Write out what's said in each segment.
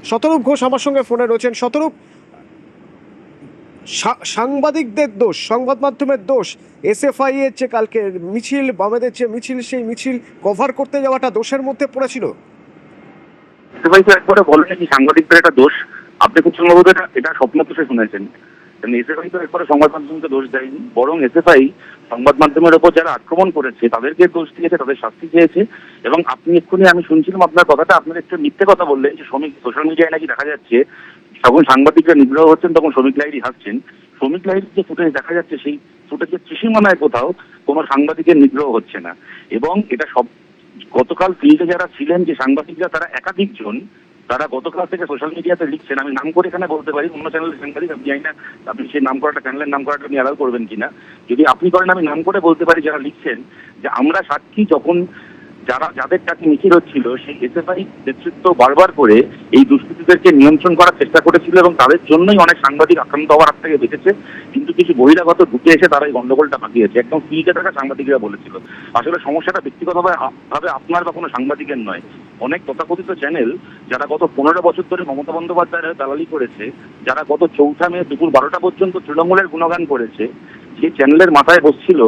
শতরূপ ঘোষ আমার সঙ্গে ফোনে রয়েছেন। শতরূপ, সাংবাদিকদের দোষ, সংবাদ মাধ্যমের দোষ, এসএফআই এর যে কালকে মিছিল, বামেদের যে মিছিল, সেই মিছিল কভার করতে যাওয়াটা দোষের মধ্যে পড়েছিল। এসএফআই তো একবারে বলেন কি সাংবাদিকদের এটা দোষ? আপনি খুব সম্ভবত এটা স্বপ্ন দোষে শুনেছেন। এসএফআই তো একবারে সংবাদ মাধ্যমকে দোষ দেয়নি, বরং এসএফআই সংবাদ মাধ্যমের ওপর যারা আক্রমণ করেছে তাদেরকে দোষ দিয়েছে, তাদের শাস্তি চেয়েছে। এবং আপনি এক্ষুনি, আমি শুনছিলাম আপনার কথাটা, আপনার একটু মিথ্যে কথা বললেন যে শ্রমিক, সোশ্যাল মিডিয়ায় নাকি দেখা যাচ্ছে যখন সাংবাদিকরা নিগ্রহ হচ্ছেন তখন শ্রমিক লাহিড়ী হাসছেন। শ্রমিক লাহিড়ীর যে ফুটেজ দেখা যাচ্ছে সেই ফুটেজের ত্রিসীমানায় কোথাও কোনো সাংবাদিকের নিগ্রহ হচ্ছে না। এবং এটা সব গতকাল ফিল্ডে যারা ছিলেন যে সাংবাদিকরা, তারা একাধিক জন, তারা গতকাল থেকে সোশ্যাল মিডিয়াতে লিখছেন। আমি নাম করে এখানে বলতে পারি, অন্য চ্যানেলের সাংবাদিক আমি জানি না আপনি সেই নাম করাটা, চ্যানেলের নাম করাটা আপনি অ্যালাউ করবেন কিনা। যদি আপনি করেন আমি নাম করে বলতে পারি, যারা লিখছেন যে আমরা সাক্ষী, যখন যাদের কাছে মিছিল হচ্ছিল সেই এসএফআই নেতৃত্ব বারবার করে এই দুষ্কৃতীদেরকে নিয়ন্ত্রণ করার চেষ্টা করেছিল এবং তাদের জন্যই অনেক সাংবাদিক আক্রান্ত হওয়ার হাত থেকে বেঁচেছে। কিন্তু কিছু বহিরাগত ঢুকে এসে তারা এই গন্ডগোলটা পাকিয়েছে, একদম ফিল্ডে থাকা সাংবাদিকরা বলেছিল। আসলে সমস্যাটা ব্যক্তিগতভাবে আপনার বা কোনো সাংবাদিকের নয়। অনেক তথাকথিত চ্যানেল যারা গত 15 বছর ধরে মমতা বন্দ্যোপাধ্যায়ের দালালি করেছে, যারা গত 4 মে দুপুর 12টা পর্যন্ত তৃণমূলের গুণগান করেছে, যে চ্যানেলের মাথায় বসছিল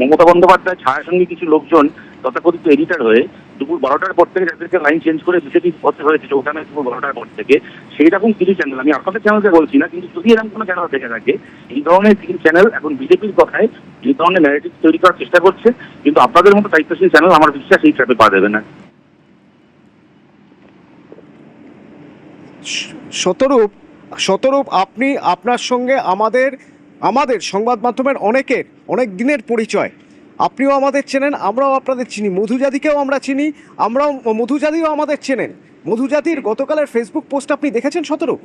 মমতা বন্দ্যোপাধ্যায় ছায়ার সঙ্গে কিছু লোকজন তথাকথিত এডিটর হয়ে, দুপুর 12টার পর থেকে যাদেরকে লাইন চেঞ্জ করে বিজেপি হতে হয়েছে 4 মে দুপুর 12টার পর থেকে, সেই রকম কিছু চ্যানেল, আমি আপনাদের চ্যানেলকে বলছি না, কিন্তু যদি এরকম কোনো চ্যানেল থেকে থাকে, এই ধরনের কিছু চ্যানেল এখন বিজেপির কথায় এই ধরনের ন্যারেটিভ তৈরি করার চেষ্টা করছে। কিন্তু আপনাদের মতো দায়িত্বশীল চ্যানেল আমার বিশ্বাস এই ট্র্যাপে পা দেবে না। শতরূপ, আপনি, আপনার সঙ্গে আমাদের সংবাদ মাধ্যমের অনেক দিনের পরিচয়। আপনিও আমাদের চেনেন, আমরাও আপনাদের চিনি, মধুজাতিকেও আমরা চিনি, মধুজাতিও আমাদের চেনেন। মধুজাতির গতকালের ফেসবুক পোস্ট আপনি দেখেছেন শতরূপ?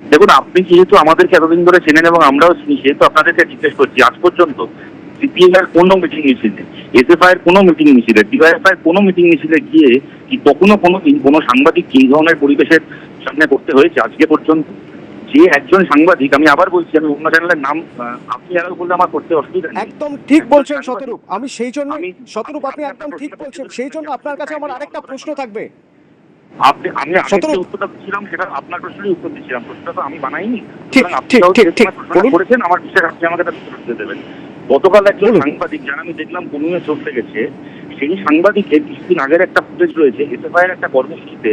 দেখুন, আপনি যেহেতু আমাদেরকে এতদিন ধরে চেনেন এবং আমরাও চিনি, সেহেতু আপনাদেরকে জিজ্ঞেস করছি, আজ পর্যন্ত সিপিএম এর কোনো মিটিং মিছিলে, এসএফআই এর কোনো মিটিং মিছিলে, ডিওয়াইএফআই এর কোনো মিটিং মিছিলে গিয়ে কি কখনো কোনোদিন কোনো সাংবাদিক এই ধরনের পরিবেশের সামনে করতে হয়েছে আজকে পর্যন্ত? যে একজন সাংবাদিক, আমি আবার বলছি, আমি অন্য চ্যানেলের নাম আপনি আরো বললে আমার করতে অসুবিধা নেই। একদম ঠিক বলছেন শতরূপ, আমি সেই জন্য, শতরূপ আপনি একদম ঠিক বলছেন, সেই জন্য আপনার কাছে আমার আরেকটা প্রশ্ন থাকবে। আমি উত্তরটা দিচ্ছিলাম, সেটা আপনার প্রশ্নেরই উত্তর দিচ্ছিলাম, প্রশ্নটা তো আমি বানাইনি। ঠিক করেছেন, আমার বিশ্বাস আপনি আমাকে একটা উত্তর দিতে দেবেন। গতকাল একজন সাংবাদিক, যারা আমি দেখলাম কনুয়ে চলতে গেছে, সেই সাংবাদিকের কিছুদিন আগের একটা ফুটেজ রয়েছে, এসএফআই এর একটা কর্মসূচিতে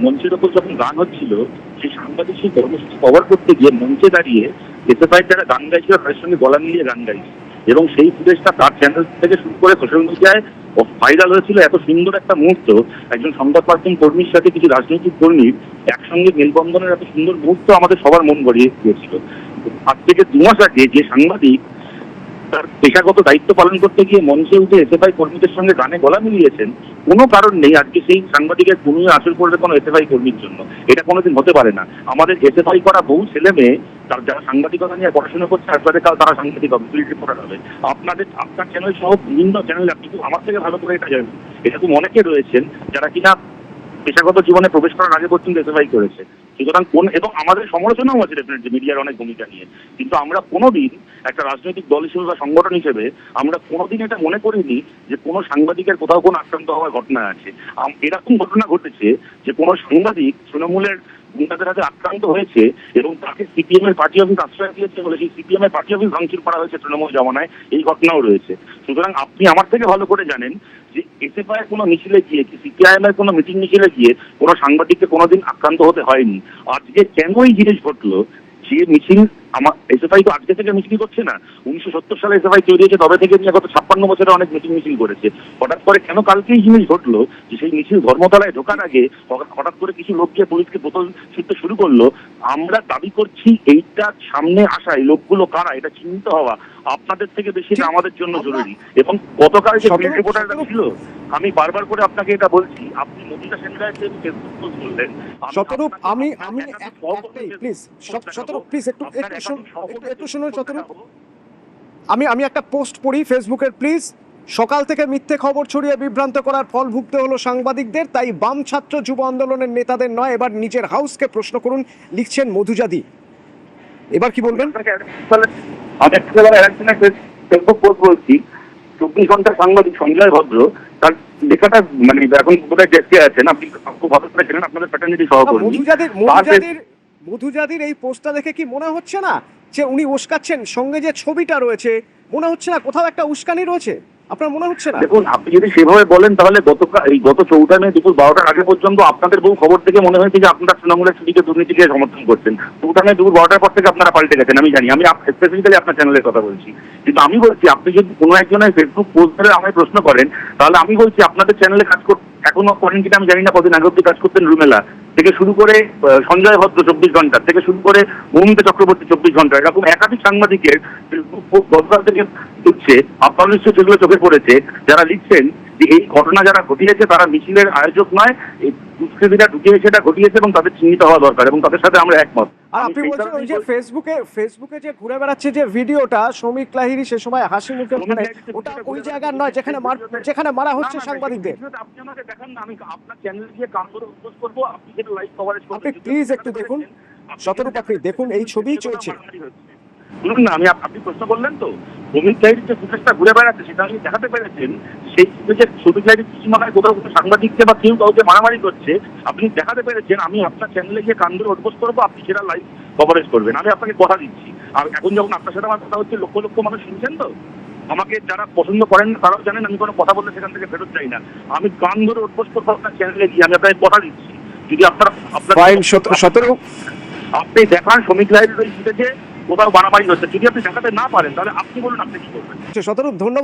মঞ্চের ওপর যখন গান হচ্ছিল, সেই সাংবাদিক সেই কর্মসূচি কভার করতে গিয়ে মঞ্চে দাঁড়িয়ে এসএফআই যারা গান গাইছিল তাদের সঙ্গে গলা মিলিয়ে গান গাইছে। এবং সেই ফুটেজটা তার চ্যানেল থেকে শুরু করে সোশ্যাল মিডিয়ায় ভাইরাল হয়েছিল। এত সুন্দর একটা মুহূর্ত, একজন সংবাদ মাধ্যম কর্মীর সাথে কিছু রাজনৈতিক কর্মীর একসঙ্গে মেলবন্ধনের এত সুন্দর মুহূর্ত আমাদের সবার মন গড়িয়ে দিয়েছিল। আজ থেকে 2 মাস আগে যে সাংবাদিক তার পেশাগত দায়িত্ব পালন করতে গিয়ে মঞ্চে উঠে এসএফআই কর্মীদের সঙ্গে গানে গলা মিলিয়েছেন, কোনো কারণ নেই আজকে সেই সাংবাদিকের কনুয়ে আসর করবে কোনো এসএফআই কর্মীর জন্য। এটা কোনোদিন হতে পারে না। আমাদের এসএফআই করা বহু ছেলে মেয়ে তার যারা সাংবাদিকতা নিয়ে পড়াশোনা করছে, আসলে কাল তারা সাংবাদিক হবে, ফিল্ড রিপোর্টার হবে। আপনার চ্যানেল সহ বিভিন্ন চ্যানেল, আপনি আমার থেকে ভালো করে এটা জানেন, এরকম অনেকে রয়েছেন যারা কিনা পেশাগত জীবনে প্রবেশ করার আগে পর্যন্ত এসএফআই করেছে। সুতরাং এবং আমাদের সমালোচনাও আছে ডেফিনেটলি মিডিয়ার অনেক ভূমিকা নিয়ে, কিন্তু আমরা কোনোদিন একটা রাজনৈতিক দল হিসেবে বা সংগঠন হিসেবে আমরা কোনোদিন এটা মনে করিনি যে কোনো সাংবাদিকের কোথাও কোনো আক্রান্ত হওয়ার ঘটনা আছে। এরকম ঘটনা ঘটেছে যে কোনো সাংবাদিক তৃণমূলের গুন্ডাদের হাতে আক্রান্ত হয়েছে এবং তাকে সিপিএম এর পার্টি অফিস আশ্রয় দিয়েছে বলে সেই সিপিএম এর পার্টি অফিস ভাঙচুর করা হয়েছে তৃণমূল জমানায়, এই ঘটনাও রয়েছে। সুতরাং আপনি আমার থেকে ভালো করে জানেন যে এসএফআই এর কোনো মিছিলে গিয়ে কি সিপিআইএম এর কোনো মিটিং মিছিলে গিয়ে কোনো সাংবাদিককে কোনোদিন আক্রান্ত হতে হয়নি। আজকে কেন এই জিনিস ঘটলো? যে মিছিল, আমার এসএফআই তো আজকে থেকে মিছিল করছে না, 1970 সালে এসএফআই তৈরি হয়েছে, তবে থেকে নিয়ে গত 56 বছরে অনেক মিটিং মিছিল করেছে। হঠাৎ করে কেন কালকে এই জিনিস ঘটলো যে সেই মিছিল ধর্মতলায় ঢোকার আগে হঠাৎ করে কিছু লোক গিয়ে পুলিশকে বোতল ছুটতে শুরু করলো? আমরা দাবি করছি এইটা সামনে আসা এই লোকগুলো কারা এটা চিহ্নিত হওয়া আপনাদের থেকে বেশি আমাদের জন্য জরুরি। এবং গতকাল যে ফিল্ড রিপোর্টাররা ছিল, আমি বারবার করে আপনাকে এটা বলছি, আপনি মধুজা সেনগায় যে ফেসবুক পোস্ট করলেন, শতরূপ আমি প্লিজ শতরূপ প্লিজ একটু শুনুন শতরূপ, আমি একটা পোস্ট পড়ি ফেসবুকের, প্লিজ। সকাল থেকে মিথ্যে খবর ছড়িয়ে বিভ্রান্ত করার ফল ভুগতে হলো সাংবাদিকদের, তাই বাম ছাত্র যুব আন্দোলনের নেতাদের নয়, এবার নিজের হাউসকে প্রশ্ন করুন, লিখছেন মধুজাতি। এবার কি বলবেন? আমি ফেসবুক পোস্ট বলছি, 24 ঘন্টার সাংবাদিক সঞ্জয় ভদ্র তার লেখাটা মানে এখন বোধহয় ডেস্কে আছেন, আপনি খুব ভালো করে জানেন, আপনাদের ফ্যাটার্নিটি সহকর্মী। মধুজাদির এই পোস্টটা দেখে কি মনে হচ্ছে না যে উনি উস্কাচ্ছেন? সঙ্গে যে ছবিটা রয়েছে, মনে হচ্ছে না কোথাও একটা উস্কানি রয়েছে? আপনার মনে হচ্ছে না? দেখুন, আপনি যদি সেভাবে বলেন তাহলে গত 4 মে দুপুর 12টার আগে পর্যন্ত আপনাদের বহু খবর থেকে মনে হয়েছে যে আপনারা তৃণমূলের চুরিকে দুর্নীতিকে সমর্থন করছেন। 4 মে দুপুর 12টার পর থেকে আপনারা পাল্টে গেছেন, আমি জানি। আমি স্পেসিফিক্যালি আপনার চ্যানেলের কথা বলছি। কিন্তু আমি বলছি, আপনি যদি কোনো একজনের ফেসবুক পোস্ট ধরে আমায় প্রশ্ন করেন, তাহলে আমি বলছি আপনাদের চ্যানেলে কাজ এখনো করেন কিনা আমি জানি না, কদিন আগে অব্দি কাজ করতেন রুমেলা থেকে শুরু করে সঞ্জয় ভদ্র 24 ঘন্টা থেকে শুরু করে মৌমিতা চক্রবর্তী 24 ঘন্টা, এরকম একাধিক সাংবাদিকের ফেসবুক পোস্ট গতকাল থেকে লিখছে। আপনার নিশ্চয়ই সেগুলো চোখে পড়েছে, যারা লিখছেন যে এই ঘটনা যারা ঘটিয়েছে তারা মিছিলের আয়োজক নয়, এই দুষ্কৃতীরা ঢুকিয়ে সেটা ঘটিয়েছে এবং তাদের চিহ্নিত হওয়া দরকার, এবং তাদের সাথে আমরা একমত। আর আপনি বলছেন ওই যে ফেসবুকে যে ঘুরে বেড়াচ্ছে যে ভিডিওটা, শ্রমিক লাহিড়ী সে সময় হাসি মুখে, মানে ওটা ওই জায়গার নয় যেখানে মারা হচ্ছে সাংবাদিকদের। আপনি আমাকে দেখান না, আমি আপনার চ্যানেলে গিয়ে কাম করে উপোস করবো, আপনি সেটা লাইভ কভারেজ করবেন। আপনি প্লিজ একটু দেখুন, শতরূপ আপনি দেখুন, এই ছবিই চলছে। শুনুন না, আপনি প্রশ্ন করলেন তো, শ্রমিক লাহিড়ীর যে ফুটেজটা ঘুরে বেড়াচ্ছে সেটা আপনি দেখাতে পেরেছেন? সেই ফুটেজে শ্রমিক লাহিড়ী সীমানায় কোথাও কোনো সাংবাদিককে বা কেউ কাউকে মারামারি করছে, আপনি দেখাতে পেরেছেন? আমি আপনার চ্যানেলে গিয়ে কান ধরে উপোস করবো, আপনি সেটা লাইভ কভারেজ করবেন, আমি আপনাকে কথা দিচ্ছি। আর এখন যখন আপনার সাথে আমার কথা হচ্ছে, লক্ষ লক্ষ মানুষ শুনছেন তো, আমাকে যারা পছন্দ করেন না তারাও জানেন আমি কোনো কথা বললে সেখান থেকে ফেরত চাই না। আমি কান ধরে উপোস করবো আপনার চ্যানেলে গিয়ে, আমি আপনাকে কথা দিচ্ছি। যদি আপনার শতরূপ আপনি দেখান শ্রমিক লাহিড়ীর ওই ফুটেজে কোথাও মারামারি হচ্ছে, যদি আপনি দেখাতে না পারেন তাহলে আপনি বলুন আপনি কি করবেন। শতরূপ ধন্যবাদ।